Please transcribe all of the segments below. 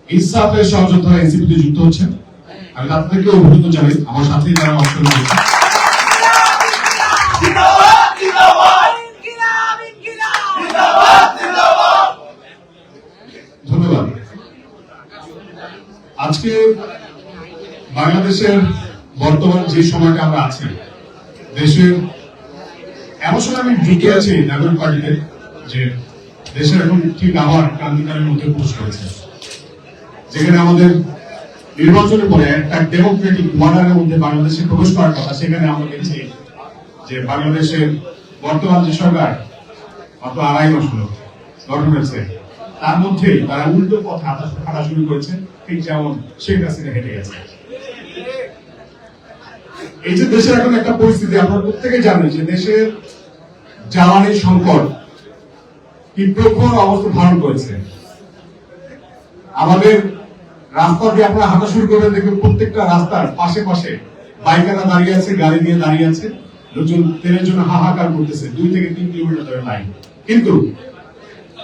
ইনসাফের সহযোদ্ধারা এনসিপিতে যুক্ত হচ্ছেন। আমি তাদেরকে অভিনন্দন জানাই। আমার সাথে যারা অংশ নিয়েছেন, ধন্যবাদ। আজকে বাংলাদেশের বর্তমান যে সময়টা আমরা আছি, দেশের এমন সময় আমি ঢুকে আছি নাগরিক পার্টিতে, যে দেশের এখন ঠিক আবার ক্রান্তিকালের মধ্যে প্রবেশ করেছে, যেখানে আমাদের নির্বাচনের পরে একটা ডেমোক্রেটিক মডেলের মধ্যে বাংলাদেশে প্রবেশ করার কথা। সেখানে আমরা দেখছি যে বাংলাদেশের বর্তমান যে সরকার মাত্র 2.5 মাস হলো গঠন হয়েছে, তার মধ্যে তারা উল্টো পথ হাঁটা শুরু করেছে, ঠিক যেমন শেখ হাসিনা হেঁটে গেছে। এই যে দেশের এখন একটা পরিস্থিতি, আপনারা প্রত্যেকে জানেন যে দেশের জ্বালানি সংকট কি প্রখর অবস্থা ধারণ করেছে। আমাদের রাস্তা দিয়ে আপনারা হাঁটা শুরু করবেন, দেখবেন প্রত্যেকটা রাস্তার পাশে পাশে বাইকাররা দাঁড়িয়ে আছে, গাড়ি নিয়ে দাঁড়িয়ে আছে, লোকজন তেলের জন্য হাহাকার করতেছে, 2 থেকে 3 কিলোমিটার ধরে লাইন। কিন্তু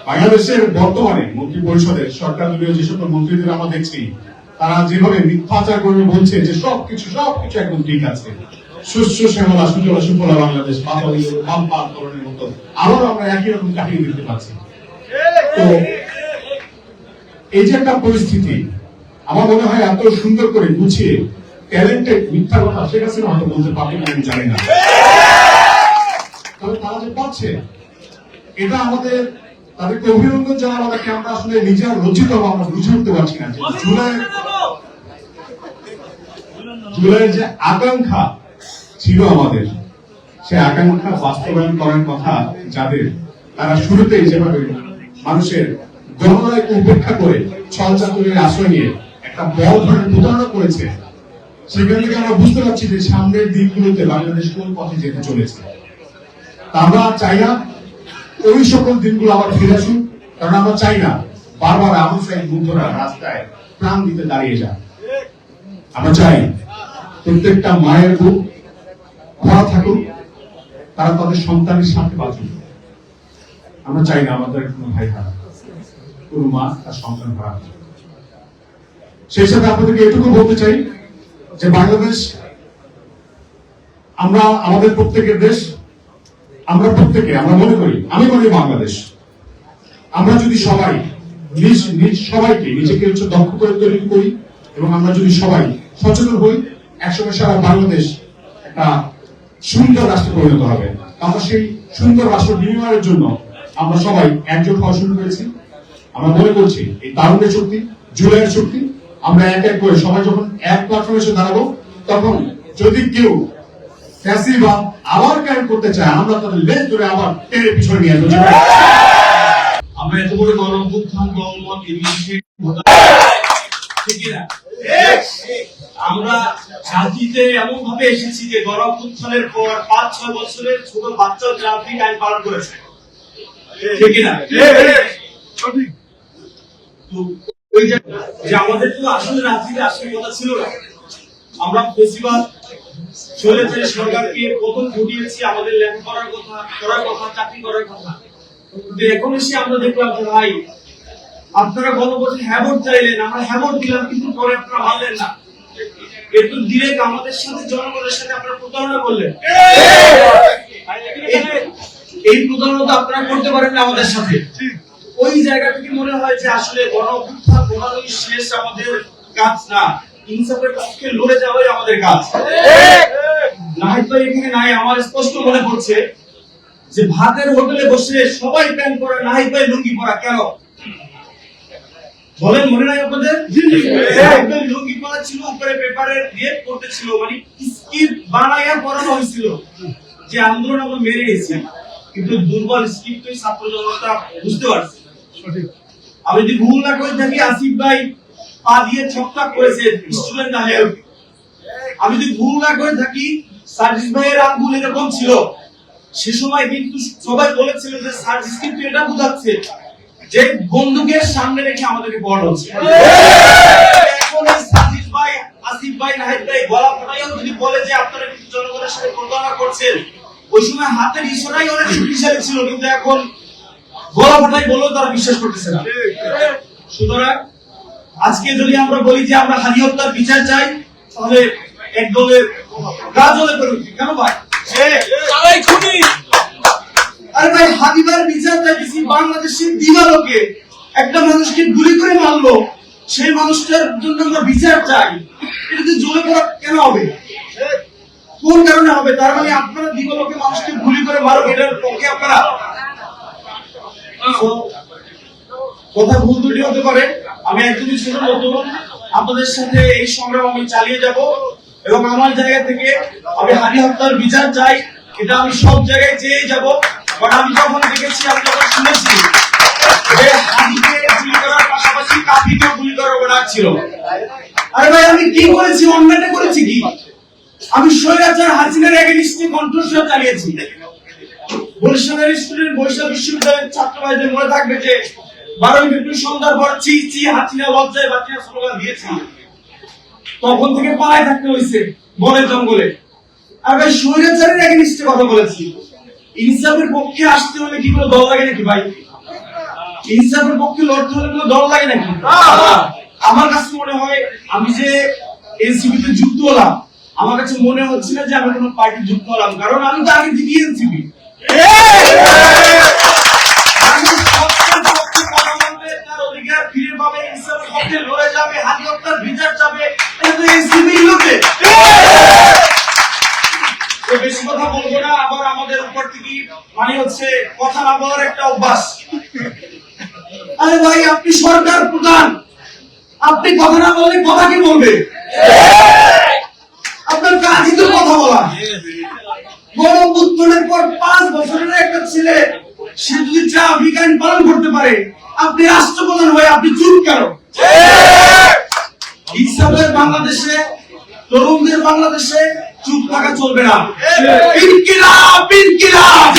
বাংলাদেশের বর্তমানে মন্ত্রী পরিষদের সরকার দলীয় যে সকল মন্ত্রীদের আমরা দেখছি, তারা যেভাবে মিথ্যাচার করে বলছে যে সবকিছু একদম ঠিক আছে, শস্য শ্যামলা সুজলা সুফলা বাংলাদেশ, পাতালি বাম্পার ধরনের মতো আবার আমরা একই রকম কাহিনী দেখতে পাচ্ছি। তো এই যে একটা পরিস্থিতি, আমার মনে হয় এত সুন্দর করে গুছিয়ে ট্যালেন্টেড মিথ্যা কথা শেখ হাসিনা হয়তো বলতে পারবেন, আমি জানি না, তবে তারা যে পাচ্ছে, এটা আমাদের তাদেরকে অভিনন্দন জানানো। আমাদেরকে আমরা আসলে নিজের লজ্জিত আমরা বুঝে উঠতে পারছি না। জুলাইয়ের যে আকাঙ্ক্ষা ছিল আমাদের, সে আকাঙ্ক্ষা বাস্তবায়ন করার কথা যাদের, তারা শুরুতেই যেভাবে মানুষের গণনায়কে উপেক্ষা করে ছলচাতুরের আশ্রয় নিয়ে একটা বড় ধরনের প্রতারণা করেছে, সেখান থেকে আমরা বুঝতে পারছি যে সামনের দিনগুলোতে বাংলাদেশ কোন পথে যেতে চলেছে। তা আমরা চাই না ওই সকল দিনগুলো আবার ফিরে আসুন, কারণ আমরা চাই না বারবার আমাদের বন্ধুরা রাস্তায় প্রাণ দিতে দাঁড়িয়ে যান। আমরা চাই প্রত্যেকটা মায়ের বুক ভরা থাকুক, তারা তাদের সন্তানের সাথে বাঁচুক। আমরা চাই না আমাদের কোনো ভাই হারা, কোনো মা তার সন্তান হারা। সেই সাথে আপনাদেরকে এটুকু বলতে চাই যে বাংলাদেশ আমরা আমাদের প্রত্যেকের দেশ। আমরা প্রত্যেকে আমরা মনে করি, আমি মনে করি বাংলাদেশ, আমরা যদি সবাই সবাইকে নিজেকে দক্ষ করে তৈরি করি এবং আমরা যদি সবাই সচেতন হই, একসময় সারা বাংলাদেশ একটা সুন্দর রাষ্ট্রে পরিণত হবে। আমরা সেই সুন্দর রাষ্ট্র বিনিময়ের জন্য আমরা সবাই একজোট হওয়া শুরু করেছি। আমরা মনে করছি এই তারুণ্যের শক্তি, জুলাইয়ের শক্তি, আমরা এক এক করে সবাই যখন এক প্ল্যাটফর্মে এসে দাঁড়াবো, তখন যদি কেউ ফ্যাসিবাদ আবার কায়েম করতে চায়, আমরা তাদের লেজ ধরে আবার টেনে পিছনে নিয়ে আসবো। আমরা এত বড় গণঅভ্যুত্থান দলমত আমরা রাজনীতিতে এমন ভাবে এসেছি যে গণঅভ্যুত্থানের পর 5-6 বছরের ছোট বাচ্চা ট্রাফিক আইন পালন করেছে, ঠিক না? ওই যে আমাদের তো আসলে রাজনীতি আসার কথা ছিল না। আমরা বেশিরভাগ চলেছে সরকারকে পতন ঘটিয়েছি, আমাদের লেখাপড়ার কথা, করার কথা, চাকরি করার কথা। কিন্তু এখন এসে আমরা দেখলাম যে ভাই, আপনারা গণভোটে হ্যাঁ ভোট চাইলেন, আমরা হ্যাঁ ভোট দিলাম, কিন্তু পরে আপনারা মানলেন না। একটু ডিরেক্ট আমাদের সাথে, জনগণের সাথে আপনারা প্রতারণা করলেন। এই প্রতারণা আপনারা করতে পারেন না আমাদের সাথে। ওই জায়গা থেকে মনে হয় যে আসলে গণঅভ্যুত্থান প্রণালী শেষ আমাদের কাজ না, ইনসাফের পক্ষে লড়ে যাওয়াই আমাদের কাজ। নাহিদ ভাই এখানে নাই, আমার স্পষ্ট মনে পড়ছে যে ভাতের হোটেলে বসে সবাই প্যান্ট পরা, নাহিদ ভাই লুঙ্গি পরা, কেন বলেন? মনে নাই আপনাদের? লুঙ্গি পরা ছিল, উপরে পেপারে দিয়ে পড়তেছিল, মানে স্ক্রিপ্ট বানাইয়া পড়ানো হয়েছিল যে আন্দোলন আমরা মেরে গেছি। কিন্তু দুর্বল স্ক্রিপ্ট ছাত্র জনতা বুঝতে পারছে। আমি যদি ভুল না করে থাকি, আসিফ ভাই পা দিয়ে ছক্কা করেছে স্টুডেন্ট না হেল্প। আমি যদি ভুল না করে থাকি, সার্জিস ভাইয়ের আঙ্গুল এরকম ছিল। সে সময় কিন্তু সবাই বলেছিল যে সার্জিস কিন্তু এটা বুঝাচ্ছে যে বন্দুকের সামনে রেখে আমাদেরকে বড় হচ্ছে। এখন সার্জিস ভাই, আসিফ ভাই, নাহিদ ভাই গলা ফটাইও যদি বলে যে আপনারা কিন্তু জনগণের সাথে প্রতারণা করছেন, ওই সময় হাতের ইশারাই অনেক শক্তিশালী ছিল, কিন্তু এখন গলা ফটাই বললেও তারা বিশ্বাস করতেছে না। সুতরাং আজকে যদি আমরা বলি যে আমরা হাদি হত্যার বিচার চাই, তাহলে এক দলের গা জ্বলে পড়ে উঠবে। কেন ভাই? সবাই খুনি। আরে ভাই, হাদিবার বিচার চাইতেছি, বাংলাদেশের দিবালোকে একটা মানুষকে গুলি করে মারলো, সেই মানুষটার জন্য আমরা বিচার চাই। এটা যে জ্বলে পড়া কেন হবে? কোন কারণে হবে? তার মানে আপনারা দিবালোকে মানুষকে গুলি করে মারো, এটার পক্ষে আপনারা? So, কথা ভুল ত্রুটি হতে পারে। আমি একদমই ছোট নতুন, আপনাদের সাথে এই সংগ্রাম আমি চালিয়ে যাব এবং আমার জায়গা থেকে আমি হাদি হত্যার বিচার চাই। এটা আমি সব জায়গায় চেয়ে যাব। বাট আমি যখন দেখেছি, আমি যখন শুনেছি যে হাদিকে গুলি করার পাশাপাশি কাফিরকেও গুলি করার অর্ডার ছিল, আরে ভাই আমি কি করেছি? অন্যায়টা করেছি কি? আমি স্বৈরাচার হাসিনার এগেইনস্টে কণ্ঠস্বর চালিয়েছি। বরিশালের স্টুডেন্ট, বরিশাল বিশ্ববিদ্যালয়ের ছাত্র ভাইদের মনে থাকবে যে 12 ফেব্রুয়ারি সন্ধ্যার পর চি চি হাসিনা লজ্জায় বাঁচিয়া স্লোগান দিয়েছি। তখন থেকে পালায় থাকতে হয়েছে বনের জঙ্গলে। আর ভাই স্বৈরাচারের এগেইনস্টে কথা বলেছি। ইনসাফের পক্ষে আসতে হলে কি কোনো দল লাগে নাকি ভাই? ইনসাফের পক্ষে লড়তে হলে কোনো দল লাগে নাকি? আমার কাছে মনে হয় আমি যে এনসিপিতে যুক্ত হলাম, আমার কাছে মনে হচ্ছে না যে আমি কোনো পার্টি যুক্ত হলাম, কারণ আমি তো আগে থেকে এনসিপি। বেশি কথা বলবো না, আবার আমাদের উপর থেকে মানে হচ্ছে কথা না বলার একটা অভ্যাস। আরে ভাই, আপনি সরকার প্রধান, আপনি কথা না বললে কথা কি বলবে? আপনার কাজই তো কথা বলা। গণঅভ্যুত্থানের পর 5 বছরের একটা ছেলে, সে যদি ট্রাফিক আইন পালন করতে পারে, আপনি রাষ্ট্রপ্রধান হয়ে আপনি চুপ কেন? ইসলামের বাংলাদেশে, তরুণদের বাংলাদেশে চুপ থাকা চলবে না। ইনকিলাব, ইনকিলাব।